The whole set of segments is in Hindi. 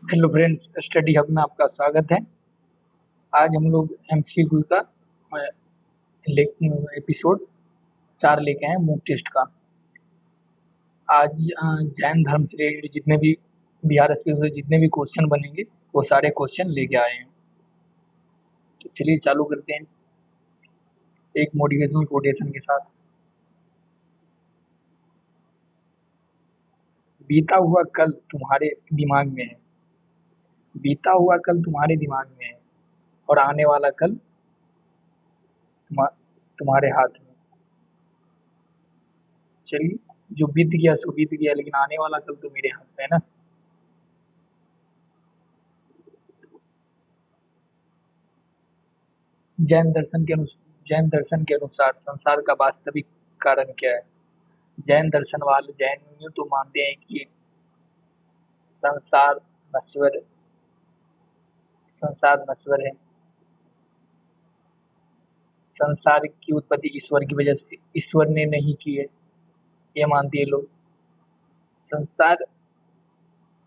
हेलो फ्रेंड्स, स्टडी हब में आपका स्वागत है। आज हम लोग एमसीक्यू का एपिसोड 4 लेके आए हैं, मॉक टेस्ट का। आज जैन धर्म से रिलेटेड जितने भी बिहार एक्सप्रेस से जितने भी क्वेश्चन बनेंगे वो सारे क्वेश्चन लेके आए हैं। तो चलिए चालू करते हैं एक मोटिवेशनल कोटेशन के साथ। बीता हुआ कल तुम्हारे दिमाग में है, बीता हुआ कल तुम्हारे दिमाग में है, और आने वाला कल तुम्हारे हाथ में। चलिए, जो बीत गया सो बीत गया, लेकिन आने वाला कल तो मेरे हाथ में है ना। जैन दर्शन के अनुसार संसार का वास्तविक कारण क्या है। जैन दर्शन वाले जैन यूं तो मानते हैं कि संसार नश्वर संसार नश्वर है। संसार की उत्पत्ति ईश्वर की वजह से, ईश्वर ने नहीं की है, ये मानते हैं लोग। संसार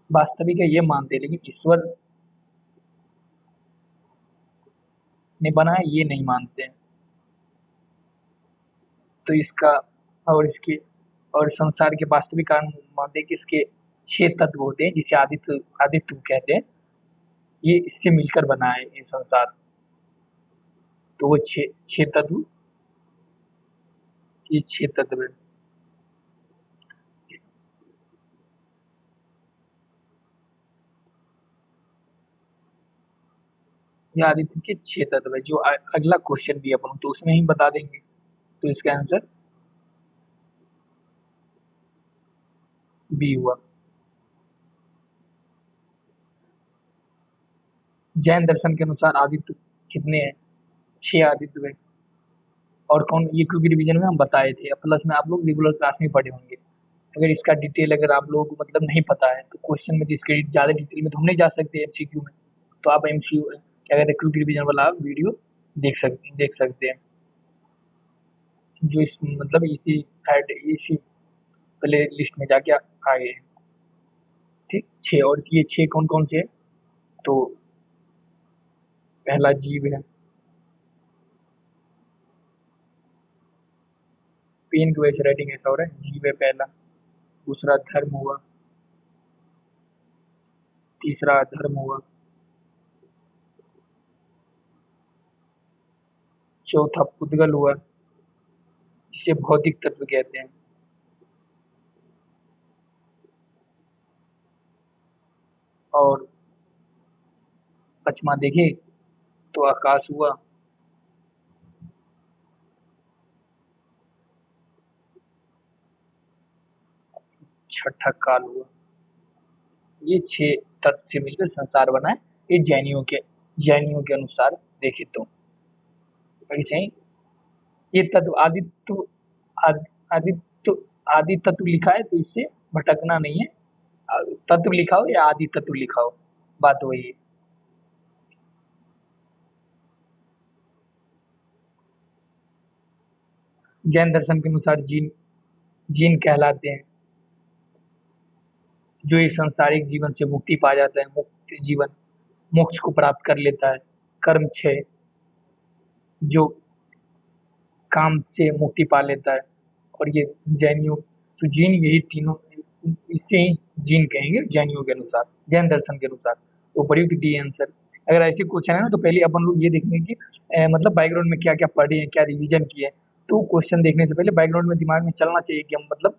वास्तविक है ये मानते हैं, लेकिन ईश्वर ने बनाया ये नहीं मानते हैं। तो इसका और इसके और संसार के वास्तविक कारण मानते हैं कि इसके 6 तत्व होते हैं, जिसे आदित्य आदित्य कहते हैं। ये इससे मिलकर बना है ये संसार। तो वो छह छह तत्व ये 6 तत्व है। ये आदित्य के 6 तत्व है। जो अगला क्वेश्चन भी अपन तो उसमें ही बता देंगे। तो इसका आंसर बी हुआ। जैन दर्शन के अनुसार आदित्य कितने हैं? 6 आदित्य है। और कौन, ये क्योंकि रिवीजन में हम बताए थे, प्लस में आप लोग रेगुलर क्लास में पढ़े होंगे। अगर इसका डिटेल अगर आप लोग को मतलब नहीं पता है तो क्वेश्चन में इसके ज्यादा डिटेल में तो हम नहीं जा सकते एमसीक्यू में। तो आप एमसीक्यू क्या कहते हैं, क्विक रिवीजन वाला आप वीडियो देख सकते हैं, जो इस मतलब इसी प्ले लिस्ट में जाके आ गए हैं। ठीक, 6। और ये 6 कौन कौन से हैं? तो पहला जीव है। पेन की वजह से राइटिंग ऐसा हो रहा है, जीव है पहला। दूसरा धर्म हुआ। तीसरा धर्म हुआ। चौथा पुद्गल हुआ, जिसे भौतिक तत्व कहते हैं। और पचमा देखे तो आकाश हुआ। छठा काल हुआ। ये 6 तत्व से मिलकर संसार बना है। ये जैनियों के अनुसार देखे तो ऐसे ही ये तत्व आदि आदित्य आदि तत्व लिखा है, तो इससे भटकना नहीं है। तत्व लिखा हो या आदि तत्व लिखा हो, बात वही है। जैन दर्शन के अनुसार जीन जीन कहलाते हैं जो इस सांसारिक जीवन से मुक्ति पा जाता है, मुक्त जीवन मोक्ष को प्राप्त कर लेता है। कर्म क्षय, जो काम से मुक्ति पा लेता है। और ये जैनियों, तो जीन यही तीनों, इसे ही जीन कहेंगे जैनियों के अनुसार, जैन दर्शन के अनुसार। तो प्रयुक्त डी आंसर। अगर ऐसे क्वेश्चन है ना, तो पहले अपन लोग ये देखेंगे कि मतलब बैकग्राउंड में क्या क्या पढ़े हैं, क्या रिवीजन किए हैं। तो क्वेश्चन देखने से पहले बैकग्राउंड में दिमाग में चलना चाहिए कि हम मतलब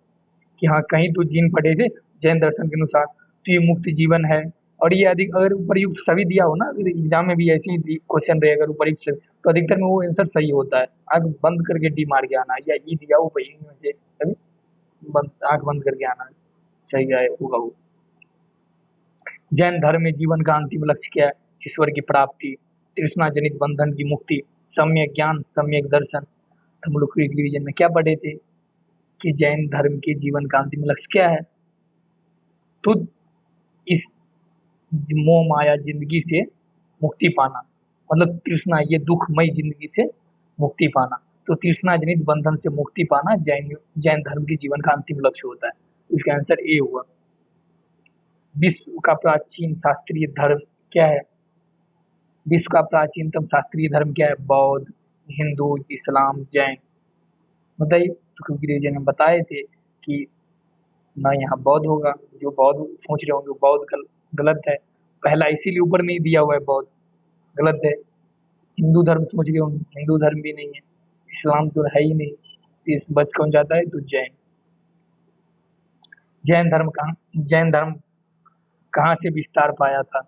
कि हाँ कहीं तो जीन पढ़े थे जैन दर्शन के अनुसार, तो ये मुक्त जीवन है। और ये अधिक अगर उपर्युक्त सभी दिया हो ना, अगर एग्जाम में भी ऐसे ही क्वेश्चन रहे अगर उपर्युक्त सभी, तो अधिकतर में वो आंसर सही होता है। आंख बंद करके डी मार के आना, या ई दिया हो भाई इनमें से कभी आंख बंद करके आना, सही आए होगा वो। जैन धर्म में जीवन का अंतिम लक्ष्य क्या है? ईश्वर की प्राप्ति, तृष्णा जनित बंधन की मुक्ति, सम्यक ज्ञान, सम्यक दर्शन। तो हम लोग रिवीजन में क्या पढ़े थे कि जैन धर्म के जीवन का अंतिम लक्ष्य क्या है? तो इस मोह माया जिंदगी से मुक्ति पाना, मतलब तृष्णा, ये दुखमय जिंदगी से मुक्ति पाना। तो तृष्णा जनित बंधन से मुक्ति पाना जैन जैन धर्म के जीवन का अंतिम लक्ष्य होता है। इसका आंसर ए हुआ। विश्व का प्राचीन शास्त्रीय धर्म क्या है? विश्व का प्राचीनतम शास्त्रीय धर्म क्या है? बौद्ध, हिंदू, इस्लाम, जैन। बताइए। तो क्योंकि रिलीजन में बताए थे कि ना यहाँ बौद्ध होगा, जो बौद्ध सोच रहे होंगे बौद्ध गलत है। पहला इसीलिए ऊपर नहीं दिया हुआ है बौद्ध, गलत है। हिंदू धर्म सोच रहे होंगे, हिंदू धर्म भी नहीं है। इस्लाम तो है ही नहीं। इस बच कौन जाता है? तो जैन। जैन धर्म कहाँ जैन धर्म कहाँ से विस्तार पाया था?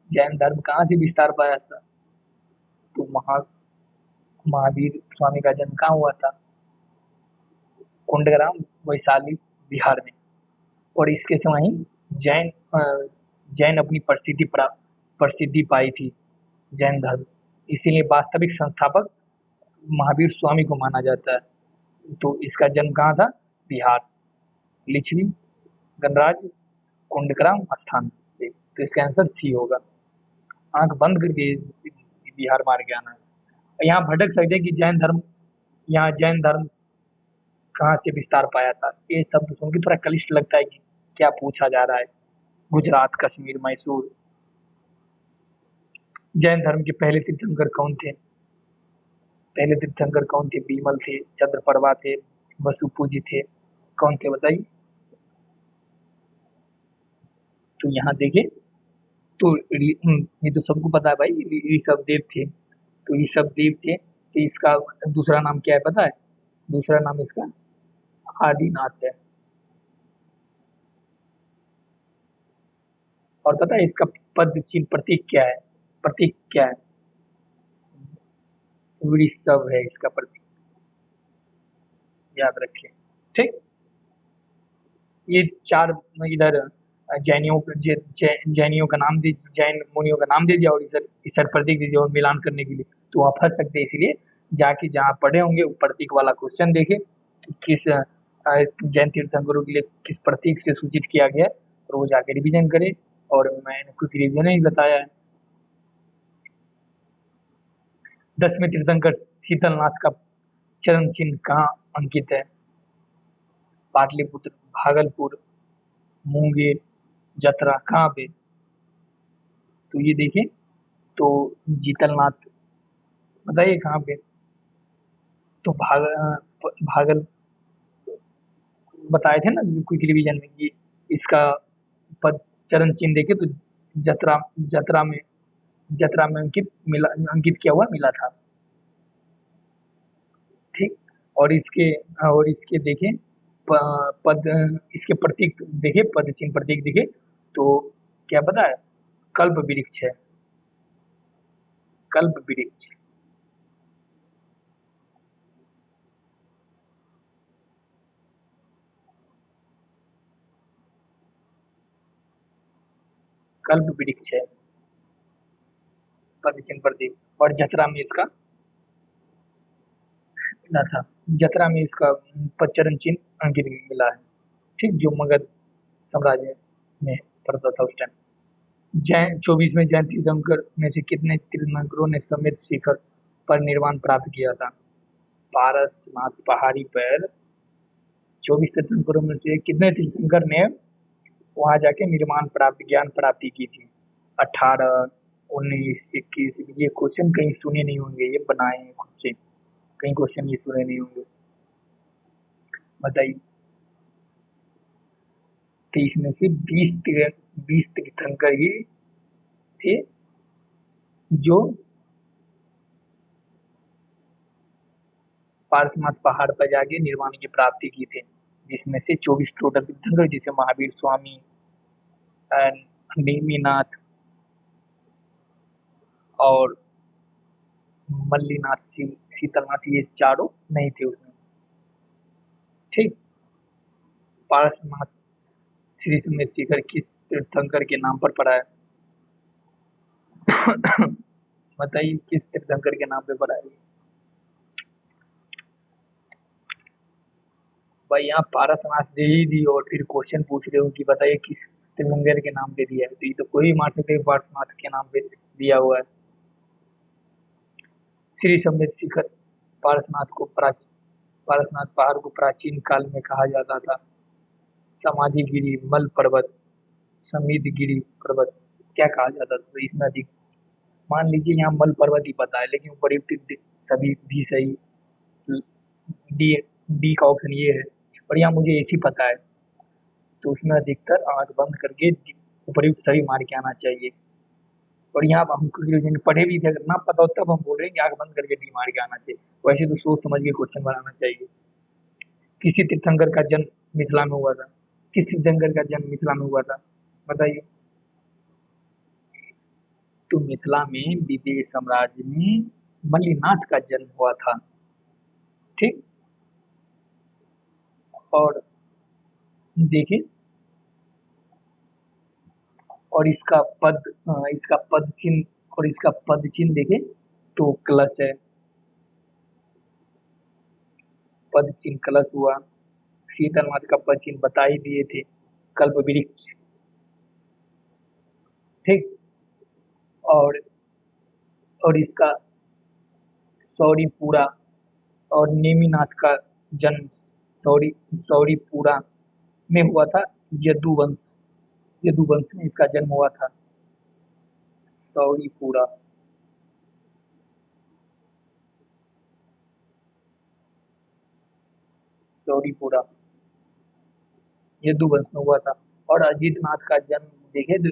जैन धर्म कहाँ से विस्तार पाया था? तो महावीर स्वामी का जन्म कहाँ हुआ था? कुंडग्राम, वैशाली, बिहार में। और इसके से वहीं जैन जैन अपनी प्रसिद्धि पाई थी, जैन धर्म। इसीलिए वास्तविक संस्थापक महावीर स्वामी को माना जाता है। तो इसका जन्म कहाँ था? बिहार, लिच्छवी गणराज्य, कुंडग्राम स्थान पे। तो इसका आंसर सी होगा। आंख बंद करके बिहार मार के आना है। यहाँ भटक सकते हैं कि जैन धर्म, यहाँ जैन धर्म कहाँ से विस्तार पाया था। ये शब्द सुन के थोड़ा क्लिष्ट लगता है कि क्या पूछा जा रहा है। गुजरात, कश्मीर, मैसूर। जैन धर्म के पहले तीर्थंकर कौन थे? पहले तीर्थंकर कौन थे? बीमल थे, चंद्रप्रभा थे, वसुपूजी थे। कौन थे बताइए। तो यहाँ देखे तो ये तो सबको पता है भाई, ऋषभ देव थे। तो ऋषभ देव थे, तो इसका दूसरा नाम क्या है पता है? दूसरा नाम इसका आदिनाथ है। और पता है इसका पद चिन्ह प्रतीक क्या है? प्रतीक क्या है? वृषभ है इसका प्रतीक, याद रखिए। ठीक। ये चार इधर जैनियों का नाम दे, जैन मुनियों का नाम दे दिया, और इधर प्रतीक दे दिया और मिलान करने के लिए। तो आप फंस सकते हैं। इसीलिए जाके जहाँ पढ़े होंगे वो प्रतीक वाला क्वेश्चन देखे कि किस जैन तीर्थंकरों के लिए किस प्रतीक से सूचित किया गया है, और वो जाके रिवीजन करे। और मैंने कुछ रिवीजन ही बताया है। 10वें तीर्थंकर शीतलनाथ का चरण चिन्ह कहाँ अंकित है? पाटलिपुत्र, भागलपुर, मुंगेर, जतरा, कहाँ पे? तो ये देखें। तो जीतलनाथ, बताइए कहाँ पे? तो भागल बताए थे ना क्विक रिवीजन में कि इसका पद चरण चिन्ह देखे तो जतरा जतरा में जतरा में अंकित किया हुआ मिला था। ठीक। और इसके देखें पद, इसके प्रतीक देखे, पद चिन्ह प्रतीक देखे तो क्या पता है? कल्प वृक्ष है, कल्प वृक्ष। कल्प वृक्ष है पद चिन्ह प्रतीक। और जतरा में इसका मिला था। जतरा में इसका पच्चरण चिन्ह अंकित मिला है। ठीक। जो मगध साम्राज्य में पड़ता था उस टाइम। जैन 24वें जैन तीर्थंकर में से कितने तीर्थंकरों ने समेत शिखर पर निर्वाण प्राप्त किया था? पारसनाथ पहाड़ी पर 24 तीर्थंकरों में से कितने तीर्थंकर ने वहां जाके निर्वाण प्राप्त, ज्ञान प्राप्ति की थी? 18, 19, 21। ये क्वेश्चन कहीं सुने नहीं होंगे, ये बनाए हैं खुद से। कहीं क्वेश्चन ये सुने नहीं होंगे। बताइए। तो इसमें से 20 तीर्थंकर ही थे जो पारसनाथ पहाड़ पर जाके निर्वाण की प्राप्ति की थी। जिसमें से 24 टोटल तीर्थंकर, जिसे महावीर स्वामी, नेमिनाथ और मल्लीनाथ, शीतलनाथ, ये चारों नहीं थे उसमें। ठीक। पारसनाथ श्री समेत शिखर किस तीर्थंकर के नाम पर पड़ा है? बताइए किस तीर्थंकर के नाम पे पड़ा है? भाई यहाँ पारसनाथ दे ही दी और फिर क्वेश्चन पूछ रहे हो कि बताइए किस तीर्थंकर के नाम पे दिया है। तो ये तो कोई मार सकते हैं, पारसनाथ के नाम पे दिया हुआ है। श्री समेत शिखर, पारसनाथ पहाड़ को प्राचीन काल में कहा जाता था समाधिगिरी, मल पर्वत, समीदगिरी पर्वत क्या कहा जाता था? तो इसमें अधिक, मान लीजिए यहाँ मल पर्वत ही पता है, लेकिन उपर्युक्त सभी भी सही। डी डी का ऑप्शन ये है, और यहाँ मुझे एक ही पता है, तो उसमें अधिकतर आंख बंद करके उपर्युक्त सभी मार के आना चाहिए। और यहाँ हम कंक्लूजन पढ़े भी थे, अगर ना पता हो तब हम बोल रहे हैं कि आंख बंद करके डी मार के आना चाहिए। वैसे तो सोच समझ के क्वेश्चन बनाना चाहिए। किसी तीर्थंकर का जन्म मिथिला में हुआ था? किस तीर्थंकर का जन्म मिथिला में हुआ था, बताइए? तो मिथिला में विदेह साम्राज्य में मल्लिनाथ का जन्म हुआ था। ठीक। और देखिए, और इसका पद चिन्ह, और इसका पद चिन्ह देखे तो कलश है। पद चिन्ह कलश हुआ। शीतल माता का पद चिन्ह बता ही दिए थे, कल्प वृक्ष। ठीक। और इसका सौरीपुरा और नेमिनाथ का जन्म सौरीपुरा में हुआ था। यदुवंश यदुवंश में इसका जन्म हुआ था। सौरीपुरा। सौरीपुरा यदुवंश में हुआ था। और अजीत नाथ का जन्म देखे तो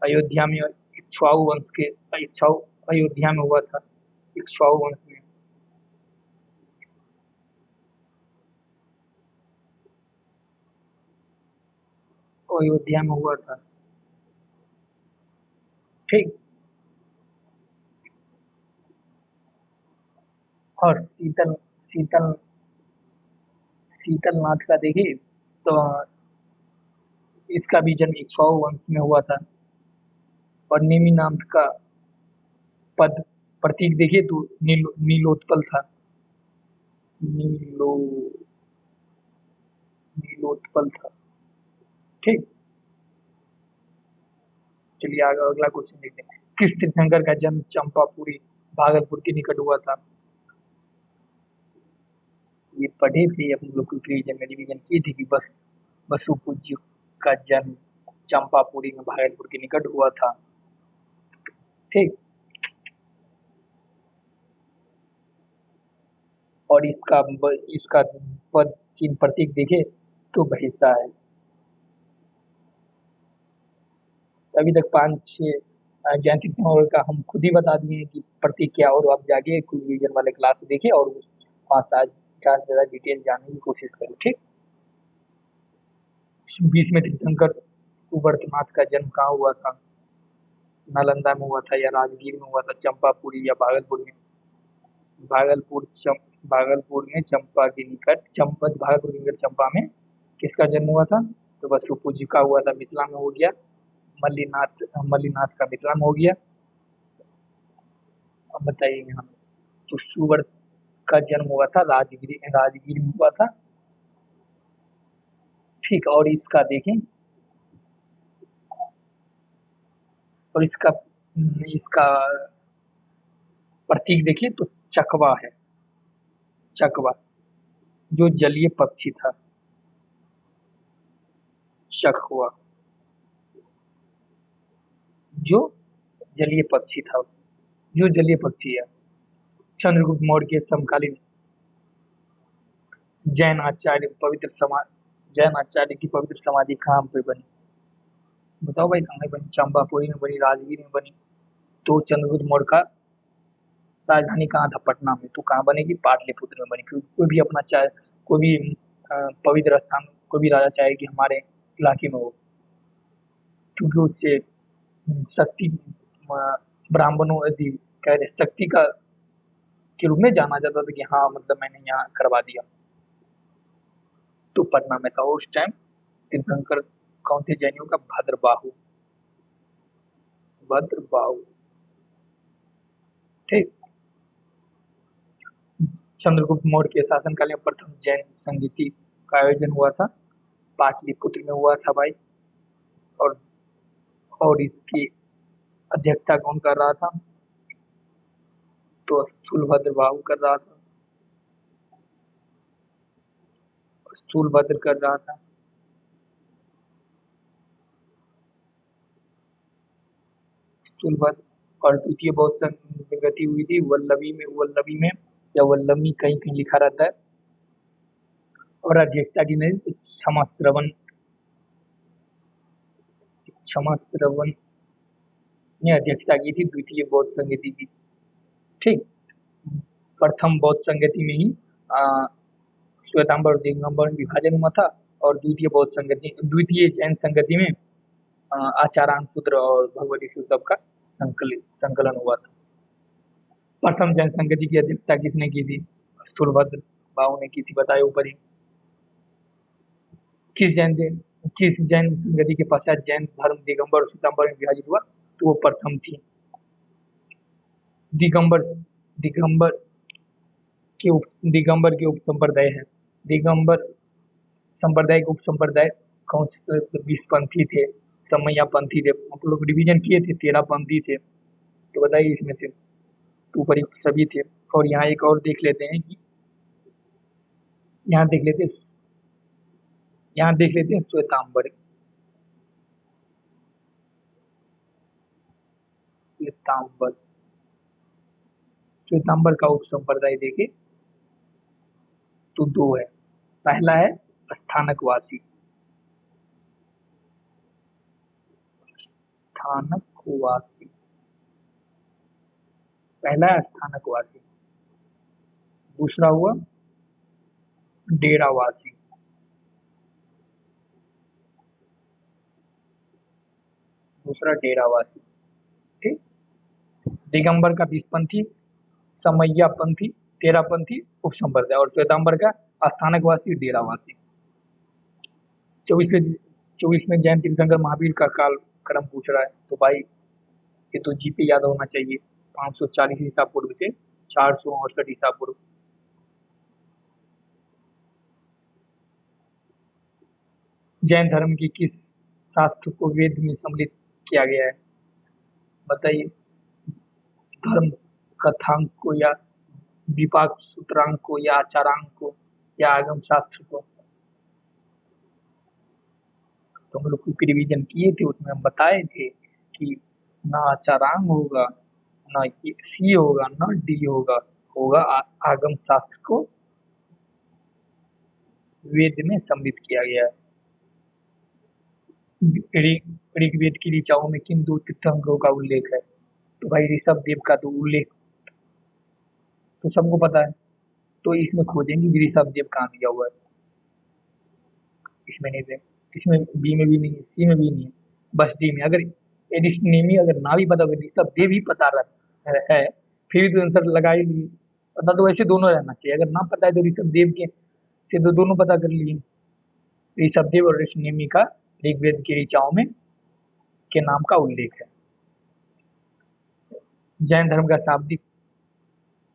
अयोध्या में इक्ष्वाकु वंश के इक्ष्वाकु अयोध्या में हुआ था। इक्ष्वाकु वंश में अयोध्या में हुआ था। ठीक। और शीतल शीतल नाथ का देखिए तो इसका भी जन्म इक्ष्वाकु वंश में हुआ था। और नेमिनाथ का पद प्रतीक देखिए तो नीलोत्पल था। नीलो नीलोत्पल था। ठीक। चलिए आगे अगला क्वेश्चन देखते हैं। किस तीर्थंकर का जन्म चंपापुरी भागलपुर के निकट हुआ था? ये पढ़े थे हम लोग को, रिवीजन में रिवीजन की थी कि बस बसु पूज्य का जन्म चंपापुरी में भागलपुर के निकट हुआ था। ठीक। और इसका पद चिन्ह प्रतीक देखे तो भैंसा है। अभी तक पांच छह जयंती तीर्थंकर का हम खुद ही बता दिए हैं कि प्रतीक क्या, और आप जाके कुछ रिवीजन वाले क्लास देखिए और पाँच सात चार से ज्यादा डिटेल जानने की कोशिश करें। ठीक। 20वें तीर्थंकर सुवर्तनाथ का जन्म कहाँ हुआ था? नालंदा में हुआ था, या राजगीर में हुआ था, चंपापुरी या भागलपुर में? भागलपुर भागलपुर में चंपा के निकट भागलपुर के निकट चंपा में किसका जन्म हुआ था? तो बस सुपू जी का हुआ था, मिथिला में हो गया। मल्लिनाथ का मिथिला में हो गया। अब बताइए यहाँ, तो सुवर्त का जन्म हुआ था राजगीर में हुआ था। ठीक। और इसका देखें, और इसका प्रतीक देखिए तो चकवा है। चकवा जो जलीय पक्षी था। चकवा जो जलीय पक्षी था, जो जलीय पक्षी है। चंद्रगुप्त मौर्य के समकालीन जैन आचार्य पवित्र समाज जैन आचार्य की पवित्र समाधि कहाँ पे बनी? बताओ भाई, कहाँ बनी? चंपापुरी में बनी, राजगीर में बनी। तो चंद्रगुप्त मौर्य का राजधानी कहाँ था? पटना में। तो कहाँ बनेगी? पाटलिपुत्र में बनी। क्योंकि कोई भी अपना चाहे, कोई भी पवित्र स्थान कोई भी राजा चाहे कि हमारे इलाके में हो, क्योंकि उससे शक्ति ब्राह्मणों यदि कह रहे शक्ति का के रूप में जाना जाता था कि हाँ मतलब मैंने यहाँ करवा दिया। तो पटना में था उस टाइम। तीर्थंकर कौन थे जैनियों का? भद्रबाहु। भद्रबाहु। ठीक। चंद्रगुप्त मौर्य के शासनकाल में प्रथम जैन संगीति का आयोजन हुआ था, पाटलिपुत्र में हुआ था भाई। और इसकी अध्यक्षता कौन कर रहा था? तो स्थूलभद्र बाहु कर रहा था। स्थूलभद्र कर रहा था। स्थूलभद्र, और द्वितीय बहुत संगति हुई थी वल्लभी में या वल्लभी कहीं कहीं लिखा रहता है। और अध्यक्षता की नहीं क्षमा श्रवण ने अध्यक्षता की थी द्वितीय बौद्ध संगति की। ठीक। प्रथम बौद्ध संगति में ही श्वेतांबर और दिगंबर में विभाजन हुआ था, और द्वितीय जैन संगति में आचारांग पुत्र और भगवती सुतप का संकलन हुआ था। प्रथम जैन संगति की अध्यक्षता किसने की थी? स्थूलभद्र बाहु ने की थी, बताए ऊपर ही। किस जैन संगति के पश्चात जैन धर्म दिगंबर और श्वेतांबर में विभाजित हुआ? तो वो प्रथम थी। दिगंबर दिगंबर दिगंबर के उप संप्रदाय है। दिगंबर संप्रदाय के उप संप्रदाय कौन से? 20 पंथी थे, समैया पंथी थे। हम लोग डिवीजन किए थे, 13 पंथी थे, तो बताइए इसमें से। तो ऊपर सभी थे। और यहाँ एक और देख लेते हैं कि यहाँ देख लेते हैं श्वेतांबर। श्वेतांबर श्वेतांबर का उप संप्रदाय देखे तो 2 है। पहला है स्थानकवासी। स्थानकवासी पहला है स्थानकवासी। दूसरा हुआ डेरावासी। ठीक। दिगंबर का 20 पंथी, समैया पंथी, 13 पंथी उप संप्रदाय, और श्वेतांबर का स्थानकवासी डेरावासी। 24 में जैन तीर्थंकर महावीर का काल क्रम पूछ रहा है, तो भाई ये तो जीपी याद होना चाहिए। 540 ईसा पूर्व से 468 ईसा पूर्व। जैन धर्म की किस शास्त्र को वेद में सम्मिलित किया गया है? बताइए। धर्म कथांक को, या विपाक सूत्रांक को, या आचारांक को, या आगम शास्त्र को? तो हम लोग क्योंकि रिवीजन किए थे, उसमें हम बताए थे कि ना आचारांग होगा, ना सी होगा, ना डी होगा, होगा आगम शास्त्र को वेद में सम्मिलित किया गया है। ऋग्वेद की ऋचाओं में किन 2 तीर्थंकरों का उल्लेख है? तो भाई ऋषभ देव का तो उल्लेख तो सबको पता है, तो इसमें खोजेंगे कि ऋषभ देव कहाँ दिया हुआ है। इसमें नहीं है, इसमें बी में भी नहीं है, सी में भी नहीं है, बस डी में। अगर एडिशनेमी अगर ना भी पता होगा, ऋषभ देव ही पता है, फिर भी तो आंसर लगा ही लिए। पता तो वैसे दोनों रहना चाहिए, अगर ना पता है तो ऋषभ देव के से तो दोनों पता कर लिए। ऋषभ देव और ऋषनेमी का ऋग्वेद की ऋचाओं में के नाम का उल्लेख है। जैन धर्म का शाब्दिक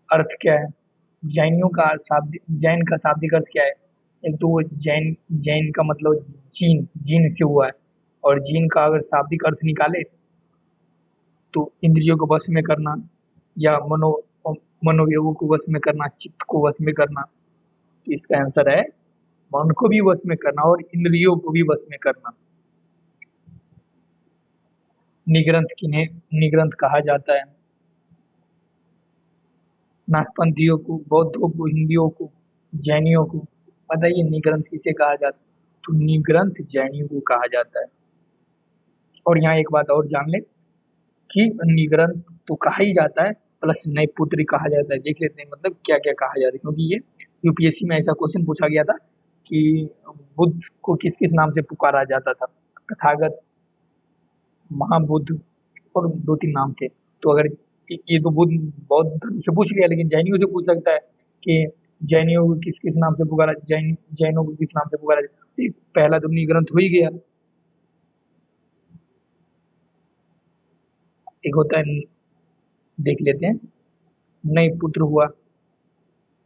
अर्थ क्या है? जैन का शाब्दिक अर्थ क्या है? एक तो वो जैन का मतलब जीन से हुआ है, और जीन का अगर शाब्दिक अर्थ निकाले तो इंद्रियों को वश में करना, या मनोयोगों को वश में करना, चित्त को वश में करना। तो इसका आंसर है मन को भी वश में करना और इंद्रियों को भी वश में करना। निग्रंथ किन्हें निग्रंथ कहा जाता है? नागपंथियों को, बौद्धों को, हिंदियों को, जैनियों को। बताइए निग्रंथ किसे कहा जाता है? तो निग्रंथ जैनियों को कहा जाता है। और यहाँ एक बात और जान ले कि निग्रंथ तो कहा ही जाता है, प्लस नए पुत्र कहा जाता है। देख लेते हैं मतलब क्या क्या कहा जाता है, क्योंकि ये यूपीएससी में ऐसा क्वेश्चन पूछा गया था कि बुद्ध को किस किस नाम से पुकारा जाता था? तथागत, महाबुद्ध, और 2-3 नाम थे। तो अगर ये तो बुद्ध बौद्ध धर्म से पूछ लिया, लेकिन जैनियों से पूछ सकता है कि जैनियों को किस किस नाम से पुकारा, जैनों को किस नाम से पुकारा जाता है? तो पहला तो निग्रंथ हो ही गया। एक होता है, देख लेते हैं, नए पुत्र हुआ,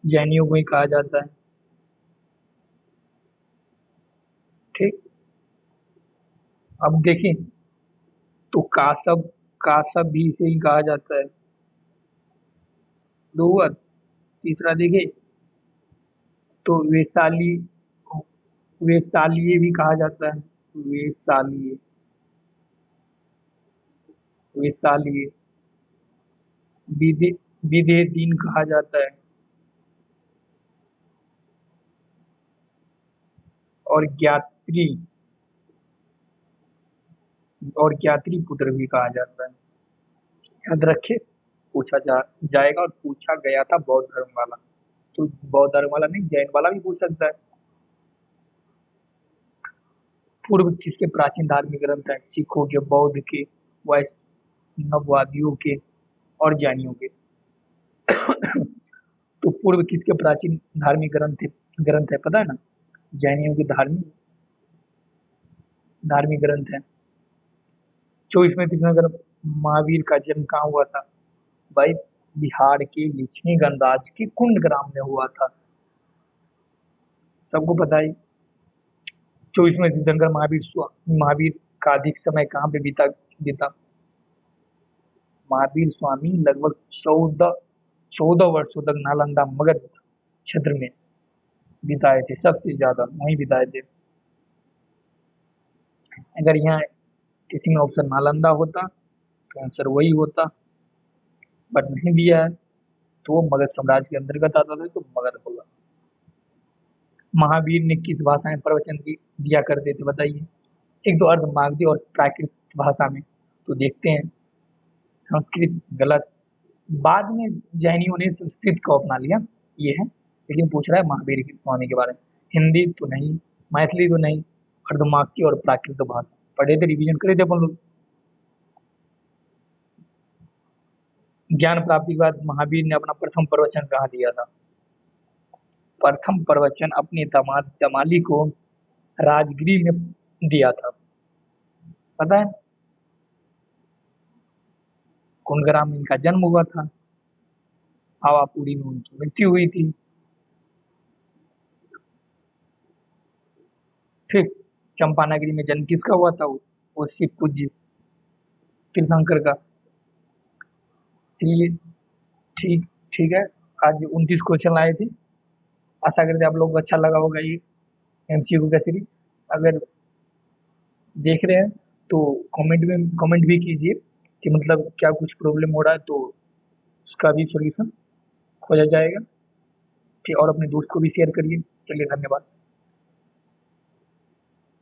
जैनियों को ही कहा जाता है। ठीक। अब देखें तो कासब कासब भी इसे ही कहा जाता है। 2 हुआ। तीसरा देखे तो वैशालीय भी कहा जाता है। वैशालीय। वैशाली विधि विधेय दिन कहा जाता है, और ज्ञात्री ज्ञात्री पुत्र भी कहा जाता है। याद रखे, जाएगा, और पूछा गया था बौद्ध धर्म वाला, तो बौद्ध धर्म वाला नहीं, जैन वाला भी पूछ सकता है। पूर्व किसके प्राचीन धार्मिक ग्रंथ है? सिखों के, बौद्ध के, वैष्णववादियों के और जैनियों के। तो पूर्व किसके प्राचीन धार्मिक ग्रंथ है पता है ना? जैनियों के धार्मिक धार्मिक ग्रंथ है। 24वें तीर्थंकर महावीर का जन्म कहाँ हुआ था? भाई, बिहार के लक्ष्मी गणराज्य के कुंड ग्राम में हुआ था, सबको पता है। 24वें तीर्थंकर महावीर का अधिक समय कहाँ पे बीता? महावीर स्वामी लगभग 14 वर्षों तक नालंदा मगध क्षेत्र में बिताए थे, सबसे ज्यादा वहीं बिताए थे। अगर यहाँ किसी में ऑप्शन नालंदा होता तो आंसर वही होता, बट नहीं दिया है, तो वो मगध साम्राज्य के अंतर्गत आता था, तो मगध होगा। महावीर ने किस भाषा में प्रवचन दिया करते थे बताइए? एक तो अर्ध मागधी और प्राकृत भाषा में, तो देखते हैं। संस्कृत गलत, बाद में जैनियों ने संस्कृत को अपना लिया, ये है, लेकिन पूछ रहा है महावीर के स्वामी के बारे में। हिंदी तो नहीं, मैथिली तो नहीं, अर्धमागधी और प्राकृत भाषा पढ़े थे, रिवीजन करे थे अपन लोग। ज्ञान प्राप्ति के बाद महावीर ने अपना प्रथम प्रवचन कहाँ दिया था? प्रथम प्रवचन अपने दामाद जमाली को राजगीर में दिया था, पता है? कुंडग्राम में इनका जन्म हुआ था, पावापुरी में उनकी मृत्यु हुई थी। ठीक, चंपानगरी में जन्म किसका हुआ था? वो शिव पूज्य तीर्थंकर का। चलिए, ठीक ठीक है। आज 29 क्वेश्चन लाए थे, आशा करते हैं आप लोगों को अच्छा लगा होगा ये एमसीक्यू का सीरीज। अगर देख रहे हैं तो कमेंट भी कीजिए कि मतलब क्या कुछ प्रॉब्लम हो रहा है, तो उसका भी सॉल्यूशन खोजा जाएगा। ठीक, और अपने दोस्त को भी शेयर करिए। चलिए, धन्यवाद।